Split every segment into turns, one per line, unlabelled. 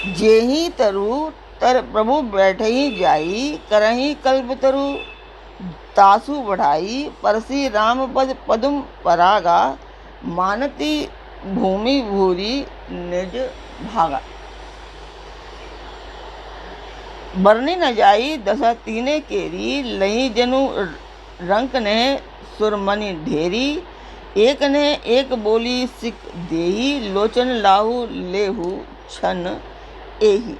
जेहि तरु तर प्रभु बैठही जाई, करही कल्प तरु तासु बढ़ाई, परसी राम पद पदुम परागा, मानती भूमि भूरी निज भागा। बरनी न जाई दशा तीने केरी, लही जनु रंक ने सुरमणि ढेरी, एक ने एक बोली सिख देही, लोचन लाहू लेहू छन एही।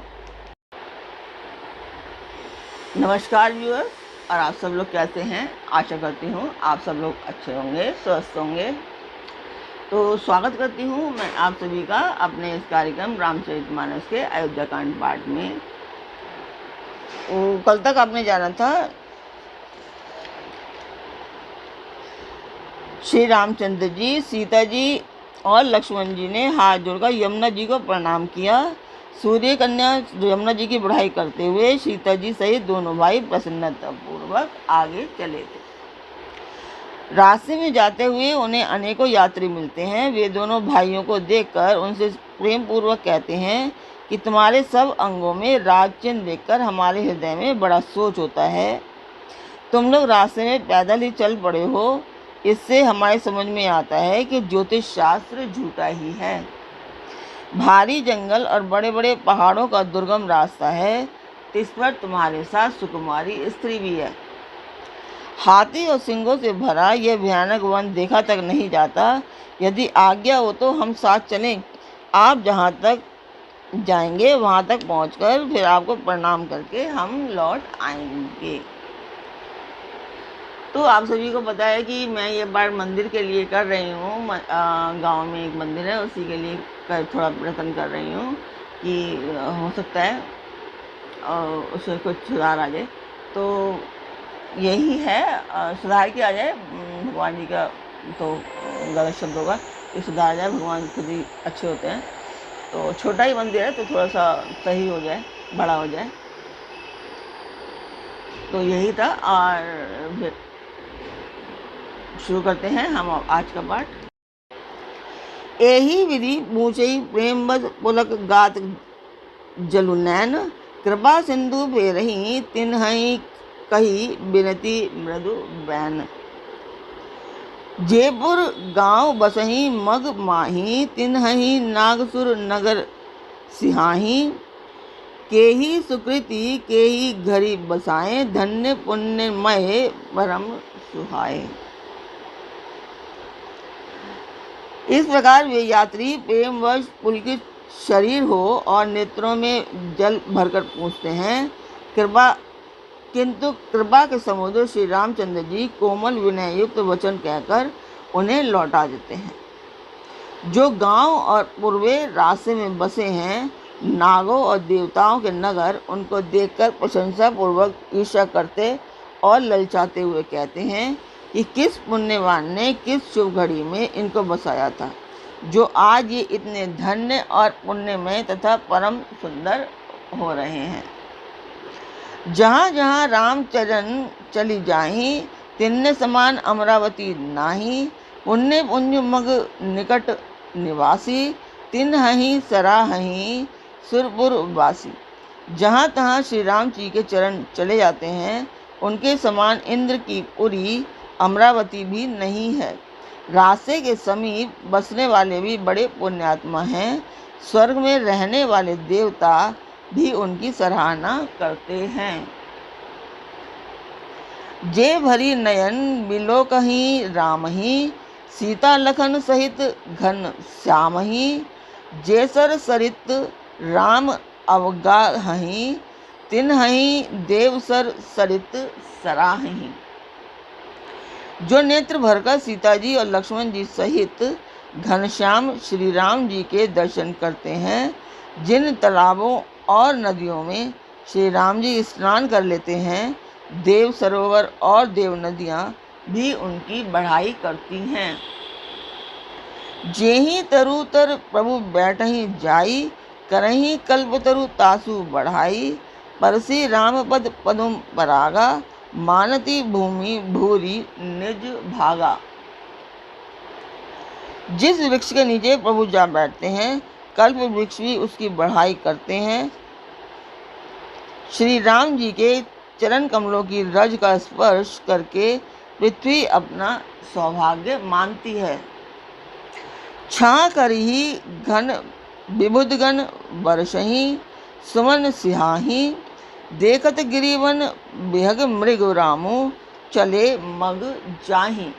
नमस्कार व्यूअर्स, और आप सब लोग कैसे हैं? आशा करती हूँ आप सब लोग अच्छे होंगे, स्वस्थ होंगे। तो स्वागत करती हूँ मैं आप सभी का अपने इस कार्यक्रम रामचरितमानस के अयोध्या कांड पाठ में। कल तक आपने जाना था श्री रामचंद्र जी, सीता जी और लक्ष्मण जी ने हाथ जोड़कर यमुना जी को प्रणाम किया। सूर्य कन्या यमुना जी की बढ़ाई करते हुए सीता जी सहित दोनों भाई प्रसन्नतापूर्वक आगे चले थे। रास्ते में जाते हुए उन्हें अनेकों यात्री मिलते हैं। वे दोनों भाइयों को देखकर उनसे प्रेम पूर्वक कहते हैं कि तुम्हारे सब अंगों में राग चिन्ह देखकर हमारे हृदय में बड़ा सोच होता है। तुम लोग रास्ते में पैदल ही चल पड़े हो, इससे हमारे समझ में आता है कि ज्योतिष शास्त्र झूठा ही है। भारी जंगल और बड़े बड़े पहाड़ों का दुर्गम रास्ता है, इस पर तुम्हारे साथ सुकुमारी स्त्री भी है। हाथी और सिंगों से भरा यह भयानक वन देखा तक नहीं जाता। यदि आज्ञा हो तो हम साथ चलें। आप जहाँ तक जाएंगे वहाँ तक पहुँचकर फिर आपको प्रणाम करके हम लौट आएंगे। तो आप सभी को पता है कि मैं ये बार मंदिर के लिए कर रही हूँ। गांव में एक मंदिर है, उसी के लिए थोड़ा प्रयत्न कर रही हूँ कि हो सकता है और उसमें कुछ सुधार आ जाए। तो यही है, सुधार किया जाए भगवान जी का, तो गलत शब्द होगा, ये सुधार जाए। भगवान खुद ही अच्छे होते हैं। तो छोटा ही मंदिर है तो थोड़ा सा सही हो जाए, बड़ा हो जाए। तो यही था, और फिर शुरू करते हैं हम आज का पाठ। एही विधि पूछई प्रेमवद पुलक गात जलु नैन, कृपा सिंधु फेरही तिन्हई कही बिनती मृदु बैन। जयपुर गांव बसही मग माही, तिन्हई नागसुर नगर सिहाही, केही सुकृति केही घरी बसाए, धन्य पुण्यमय परम सुहाए। इस प्रकार वे यात्री प्रेमवश पुलकित शरीर हो और नेत्रों में जल भरकर पूछते हैं। किंतु कृपा के समुद्र श्री रामचंद्र जी कोमल विनय युक्त वचन कहकर उन्हें लौटा देते हैं। जो गांव और पूर्वे रास्ते में बसे हैं, नागों और देवताओं के नगर, उनको देखकर प्रशंसा पूर्वक ईर्ष्या करते और ललचाते हुए कहते हैं कि किस पुण्यवान ने किस शुभ घड़ी में इनको बसाया था, जो आज ये इतने धन्य और पुण्यमय तथा परम सुंदर हो रहे हैं। जहाँ जहाँ रामचरण चली जाही, तिन्ने समान अमरावती नाही, पुण्य पुंज मग निकट निवासी, तिन्हहि सराहहि सुरपुर वासी। जहाँ तहाँ श्री राम जी के चरण चले जाते हैं, उनके समान इंद्र की पुरी अमरावती भी नहीं है। रास्ते के समीप बसने वाले भी बड़े पुण्यात्मा हैं। स्वर्ग में रहने वाले देवता भी उनकी सराहना करते हैं। जे भरी नयन बिलोकहि रामहि, सीता लखन सहित घन श्यामहि, जेसर सरित राम अवगाहहि, तिन्हहि देवसर सरित सराहहि। जो नेत्र भरकर सीता जी और लक्ष्मण जी सहित घनश्याम श्री राम जी के दर्शन करते हैं, जिन तालाबों और नदियों में श्री राम जी स्नान कर लेते हैं, देव सरोवर और देव नदियाँ भी उनकी बढ़ाई करती हैं। जेहि तरु तर प्रभु बैठही जाई, करही कल्प तरु तासु बढ़ाई, परसी राम पद पदुम परागा, मानती भूमि भूरी निज भागा। जिस वृक्ष के नीचे प्रभु जा बैठते हैं, कल्प वृक्ष भी उसकी बढ़ाई करते हैं। श्री राम जी के चरण कमलों की रज का स्पर्श करके पृथ्वी अपना सौभाग्य मानती है। छा कर ही घन विबुधगण बरसही सुमन सिहाही देखत गिरिवन बेहग मृग रामो चले मग जाही।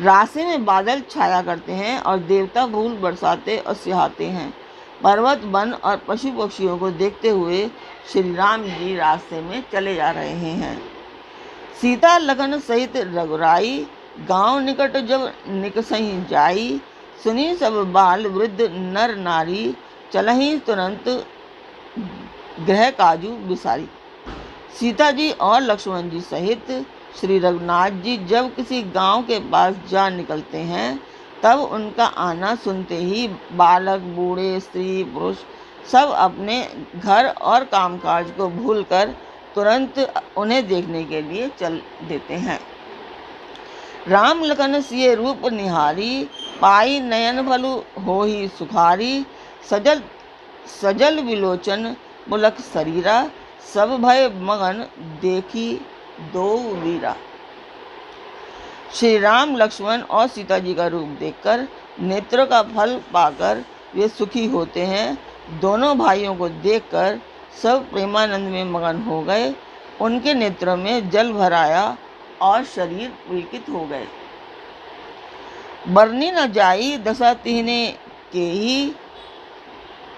राशि में बादल छाया करते हैं और देवता फूल बरसाते और सिहाते हैं। पर्वत वन और पशु पक्षियों को देखते हुए श्री राम जी रास्ते में चले जा रहे हैं। सीता लगन सहित रघुराई गांव निकट जब निकसही जाई सुनी सब बाल वृद्ध नर नारी चलही तुरंत गृह काजू बिसारी। सीता जी और लक्ष्मण जी सहित श्री रघुनाथ जी जब किसी गांव के पास जा निकलते हैं तब उनका आना सुनते ही बालक बूढ़े स्त्री पुरुष सब अपने घर और कामकाज को भूलकर तुरंत उन्हें देखने के लिए चल देते हैं। राम लखन सिए रूप निहारी पाई नयन भलु होहि सुखारी सजल सजल विलोचन मुलक शरीरा सब भय मगन देखी दो वीरा। श्री राम लक्ष्मण और सीता जी का रूप देखकर नेत्रों का फल पाकर वे सुखी होते हैं। दोनों भाइयों को देखकर सब प्रेमानंद में मगन हो गए। उनके नेत्रों में जल भर आया और शरीर पुलकित हो गए। बरनी न जाई दशा तिहने के ही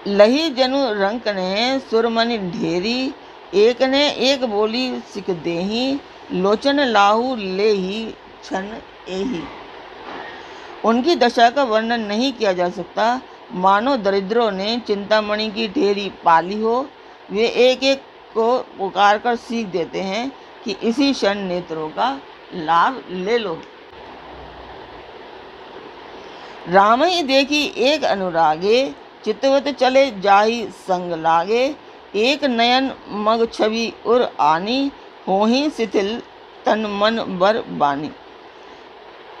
लही जनु रंक ने सुरमणि ढेरी एक ने एक बोली सिख देही लोचन लाहू ले ही छन एही। उनकी दशा का वर्णन नहीं किया जा सकता, मानो दरिद्रों ने चिंतामणि की ढेरी पाली हो। वे एक एक को पुकार कर सीख देते हैं कि इसी क्षण नेत्रों का लाभ ले लो। राम ही देखी एक अनुरागे चितवत चले जाहि संग लागे एक नयन मग छवि उर आनी होही शिथिल तन मन बर बानी।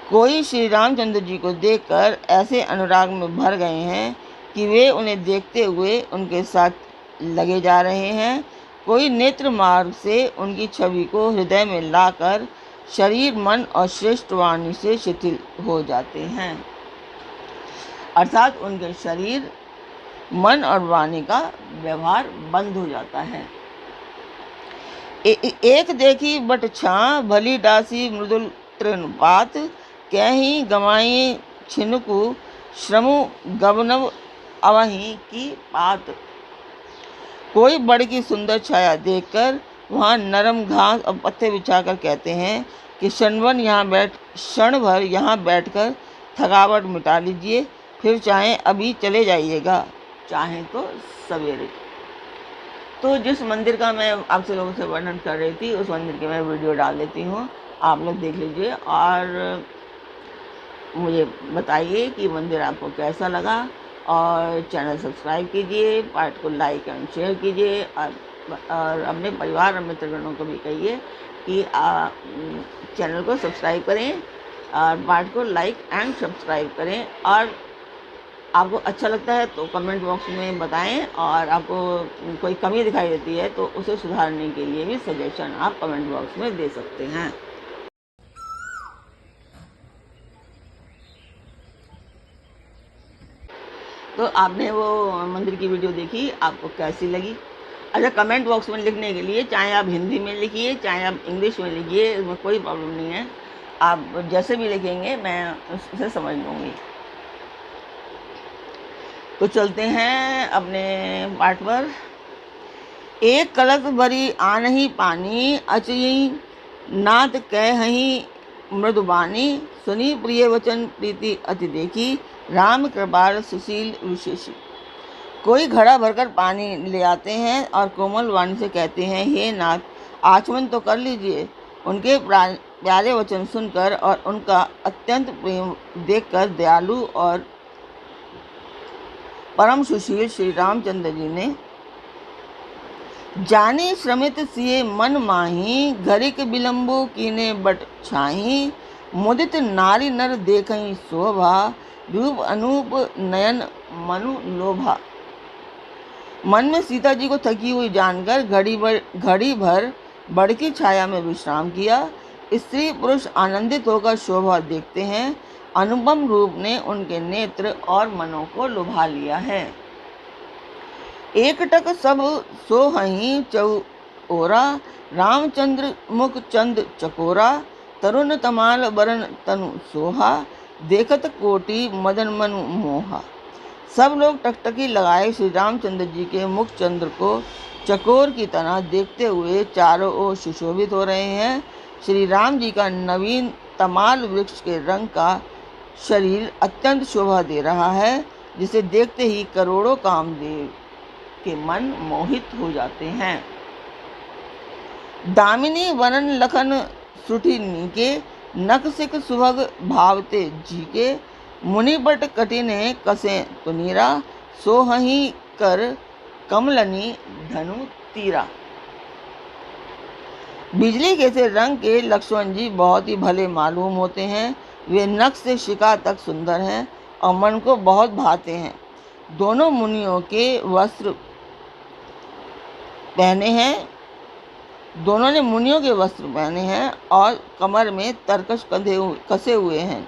कोई श्री रामचंद्र जी को देखकर ऐसे अनुराग में भर गए हैं कि वे उन्हें देखते हुए उनके साथ लगे जा रहे हैं। कोई नेत्र मार्ग से उनकी छवि को हृदय में लाकर शरीर मन और श्रेष्ठ वाणी से शिथिल हो जाते हैं, अर्थात उनके शरीर मन और वाणी का व्यवहार बंद हो जाता है। एक देखी बट छा भली डासी मृदुल तृणपात कहीं गवाई छिनकु श्रमु गवनव अवही की पात। कोई बड़ की सुंदर छाया देखकर वहाँ नरम घास और पत्ते बिछाकर कहते हैं कि क्षण भर यहाँ बैठकर थकावट मिटा लीजिए, फिर चाहें अभी चले जाइएगा, चाहें तो सवेरे। तो जिस मंदिर का मैं आपसे लोगों से वर्णन कर रही थी उस मंदिर की मैं वीडियो डाल देती हूँ, आप लोग देख लीजिए और मुझे बताइए कि मंदिर आपको कैसा लगा। और चैनल सब्सक्राइब कीजिए, पार्ट को लाइक एंड शेयर कीजिए और अपने परिवार और मित्रगणों को भी कहिए कि चैनल को सब्सक्राइब करें और पार्ट को लाइक एंड सब्सक्राइब करें। और आपको अच्छा लगता है तो कमेंट बॉक्स में बताएं और आपको कोई कमी दिखाई देती है तो उसे सुधारने के लिए भी सजेशन आप कमेंट बॉक्स में दे सकते हैं। तो आपने वो मंदिर की वीडियो देखी, आपको कैसी लगी? अच्छा, कमेंट बॉक्स में लिखने के लिए चाहे आप हिंदी में लिखिए चाहे आप इंग्लिश में लिखिए, इसमें कोई प्रॉब्लम नहीं है। आप जैसे भी लिखेंगे मैं उसे समझ लूँगी। तो चलते हैं अपने पार्ट पर। एक कलश भरी आनही पानी अचई नाथ कहही मृदुबानी सुनी प्रिय वचन प्रीति अति देखी राम कृपाल सुशील विशेषी। कोई घड़ा भरकर पानी ले आते हैं और कोमल वाणी से कहते हैं, हे नाथ आचमन तो कर लीजिए। उनके प्यारे वचन सुनकर और उनका अत्यंत प्रेम देखकर दयालु और परम सुशील श्री रामचंद्र जी ने जानी श्रमित सिए मन माही घरिक विलंबो कीने बट छाही मुदित नारी नर देखई शोभा रूप अनूप नयन मनु लोभा। मन में सीता जी को थकी हुई जानकर घड़ी भर बड़ की छाया में विश्राम किया। स्त्री पुरुष आनंदित होकर शोभा देखते हैं। अनुपम रूप ने उनके नेत्र और मनों को लुभा लिया है। एकटक सब सोहहीं चौरा, रामचंद्र मुख चंद चकोरा, तरुण तमाल बरन तनु सोहा, देखत कोटि मदन मनु मोहा। सब लोग टकटकी लगाए श्री रामचंद्र जी के मुख चंद्र को चकोर की तरह देखते हुए चारों ओर सुशोभित हो रहे हैं। श्री राम जी का नवीन तमाल वृक्ष के रंग का शरीर अत्यंत शोभा दे रहा है, जिसे देखते ही करोड़ों कामदेव के मन मोहित हो जाते हैं। दामिनी वनन लखन सुठी नीके, नख सिक सुभग भावते जी के, मुनिबट कटिने कसे तुनीरा, सोहही कर कमलनी धनु तीरा। बिजली के से रंग के लक्ष्मण जी बहुत ही भले मालूम होते हैं। वे नख से शिखा तक सुंदर हैं और मन को बहुत भाते हैं। दोनों मुनियों के वस्त्र पहने हैं, दोनों ने मुनियों के वस्त्र पहने हैं और कमर में तरकश कसे हुए हैं।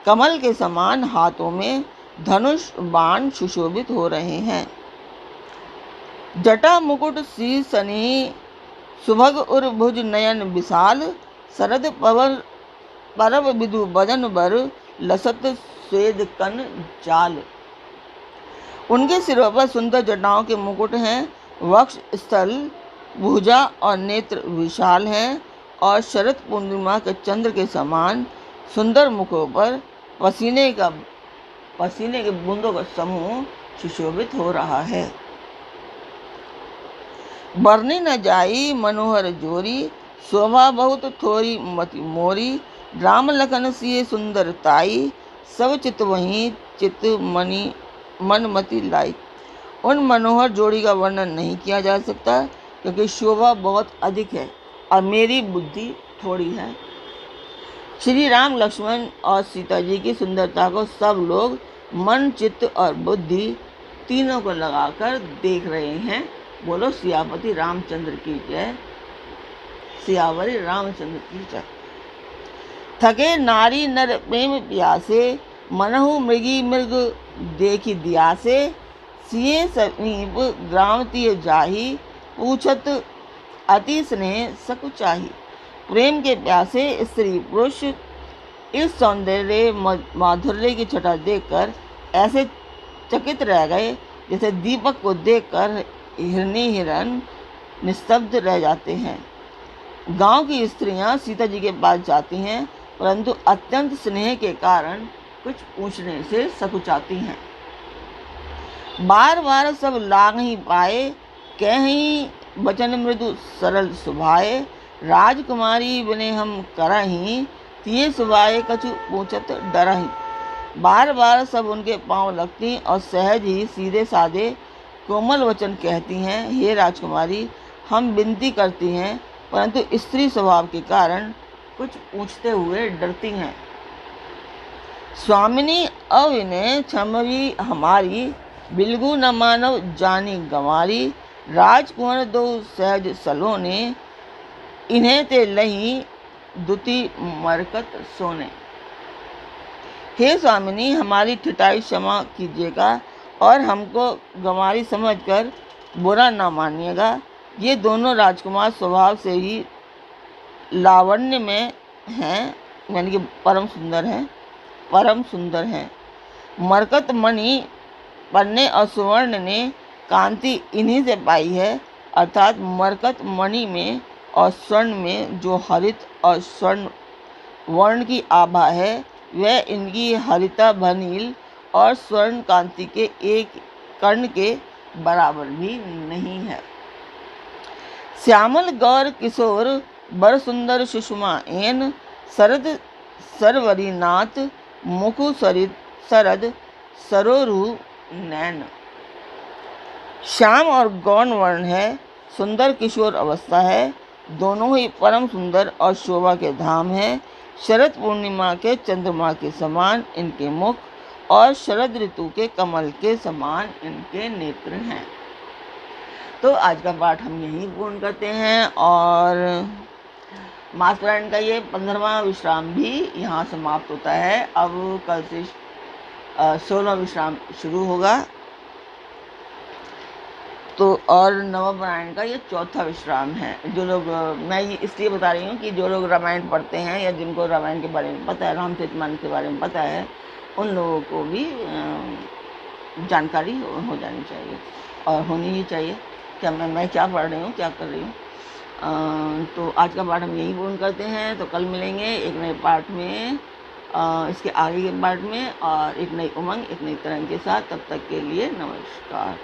कमल के समान हाथों में धनुष बाण सुशोभित हो रहे हैं। जटा मुकुट शीश सनी, सुभग उर भुज नयन विशाल, शरद पवन परब विदु बदन बर, लसत स्वेद कन जाल। उनके सिरों पर सुंदर जटाओं के मुकुट हैं। वक्ष स्थल भुजा और नेत्र विशाल हैं और शरद पूर्णिमा के चंद्र के समान सुंदर मुखों पर पसीने के बूंदों का समूह सुशोभित हो रहा है। बरनी न जाई मनोहर जोरी, शोभा बहुत थोरी मति मोरी, राम लखन सिए सुंदर ताई, सब चित वहीं चित मन मति लाई। उन मनोहर जोड़ी का वर्णन नहीं किया जा सकता, क्योंकि शोभा बहुत अधिक है और मेरी बुद्धि थोड़ी है। श्री राम लक्ष्मण और सीता जी की सुंदरता को सब लोग मन चित्त और बुद्धि तीनों को लगाकर देख रहे हैं। बोलो सियापति रामचंद्र की जय, सियावरी रामचंद्र की जय। थके नारी नर प्रेम प्यासे, मनहु मृगी मृग देखी दियासे, सिए समीप ग्रामतीय जाही, पूछत अति स्नेह सकु चाही। प्रेम के प्यासे स्त्री पुरुष इस सौंदर्य माधुर्य की छटा देखकर ऐसे चकित रह गए जैसे दीपक को देखकर हिरण निस्तब्ध रह जाते हैं। गांव की स्त्रियां सीता जी के पास जाती हैं, परंतु अत्यंत स्नेह के कारण कुछ पूछने से सकुचाती हैं। बार बार सब लाग ही पाए, कहीं वचन मृदु सरल सुभाए, राजकुमारी बने हम करही, तिये सुभाए कछु पूछत डरही। बार बार सब उनके पांव लगती और सहज ही सीधे साधे कोमल वचन कहती हैं, हे राजकुमारी, हम विनती करती हैं, परंतु स्त्री स्वभाव के कारण कुछ पूछते हुए डरती हैं। स्वामिनी अविनय क्षमवी हमारी, बिलगु न मानव जानी गंवारी, राजकुंवर दो सहज सलोने, इन्हें ते लही दुति मरकत सोने। हे स्वामिनी, हमारी ठिठाई क्षमा कीजिएगा और हमको गंवारी समझकर बुरा ना मानिएगा। ये दोनों राजकुमार स्वभाव से ही लावण्य में हैं, यानी कि परम सुंदर हैं। मरकत मणि पन्ने और सुवर्ण ने कांति इन्हीं से पाई है, अर्थात मरकत मणि में और स्वर्ण में जो हरित और स्वर्ण वर्ण की आभा है, वह इनकी हरिता भनील और स्वर्ण कांति के एक कर्ण के बराबर भी नहीं है। श्यामल गौर किशोर बर सुंदर सुषमा एन, शरद सरवरी नाथ मुखु शरद सरोरु नैन। श्याम और गौण वर्ण है, सुंदर किशोर अवस्था है, दोनों ही परम सुंदर और शोभा के धाम हैं। शरद पूर्णिमा के चंद्रमा के समान इनके मुख और शरद ऋतु के कमल के समान इनके नेत्र हैं। तो आज का पाठ हम यहीं पूर्ण करते हैं और मास पुराण का ये 15वां विश्राम भी यहाँ समाप्त होता है। अब कल से 16वां विश्राम शुरू होगा। तो और नवपारायण का ये चौथा विश्राम है। जो लोग, मैं ये इसलिए बता रही हूँ कि जो लोग रामायण पढ़ते हैं या जिनको रामायण के बारे में पता है, रामचरितमानस के बारे में पता है, उन लोगों को भी जानकारी हो जानी चाहिए और होनी ही चाहिए कि मैं क्या पढ़ रही हूँ, क्या कर रही हूँ। तो आज का पाठ हम यहीं पूर्ण करते हैं। तो कल मिलेंगे एक नए पाठ में, इसके आगे के पाठ में, और एक नई उमंग, एक नई तरंग के साथ। तब तक के लिए नमस्कार।